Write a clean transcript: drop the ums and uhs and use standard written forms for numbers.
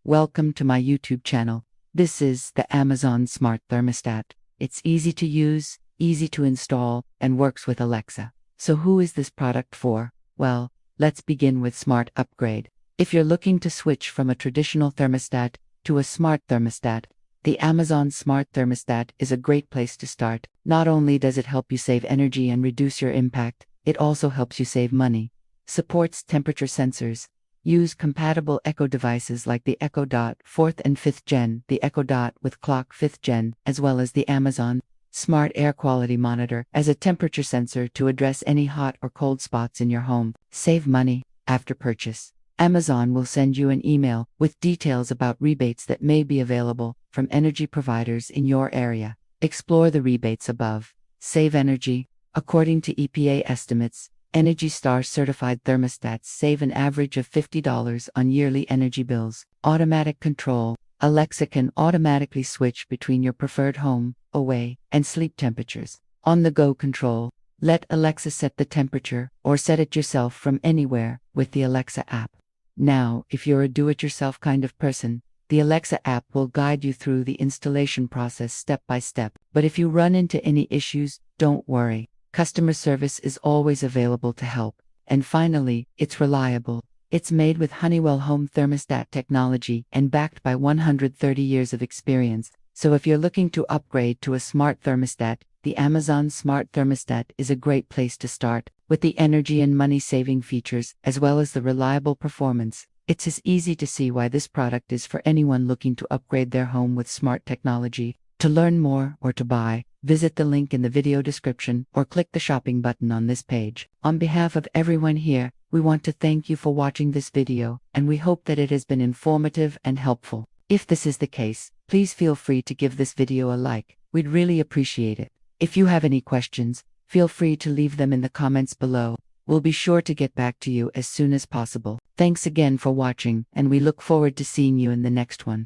Welcome to my YouTube channel. This is the Amazon Smart Thermostat. It's easy to use, easy to install, and works with Alexa. So who is this product for? Well, let's begin with Smart Upgrade. If you're looking to switch from a traditional thermostat to a smart thermostat, the Amazon Smart Thermostat is a great place to start. Not only does it help you save energy and reduce your impact, it also helps you save money. Supports temperature sensors. Use compatible Echo devices like the Echo Dot 4th and 5th Gen, the Echo Dot with Clock 5th Gen, as well as the Amazon Smart Air Quality Monitor as a temperature sensor to address any hot or cold spots in your home. Save money after purchase. Amazon will send you an email with details about rebates that may be available from energy providers in your area. Explore the rebates above. Save energy. According to EPA estimates, Energy Star certified thermostats save an average of $50 on yearly energy bills. Automatic control. Alexa can automatically switch between your preferred home, away, and sleep temperatures. On-the-go control. Let Alexa set the temperature or set it yourself from anywhere with the Alexa app. Now, if you're a do-it-yourself kind of person, the Alexa app will guide you through the installation process step by step. But if you run into any issues, don't worry. Customer service is always available to help. And finally, it's reliable. It's made with Honeywell Home Thermostat Technology and backed by 130 years of experience. So if you're looking to upgrade to a smart thermostat, the Amazon Smart Thermostat is a great place to start. With the energy and money-saving features, as well as the reliable performance, it's as easy to see why this product is for anyone looking to upgrade their home with smart technology. To learn more or to buy, visit the link in the video description or click the shopping button on this page. On behalf of everyone here, we want to thank you for watching this video, and we hope that it has been informative and helpful. If this is the case, please feel free to give this video a like. We'd really appreciate it. If you have any questions, feel free to leave them in the comments below. We'll be sure to get back to you as soon as possible. Thanks again for watching, and we look forward to seeing you in the next one.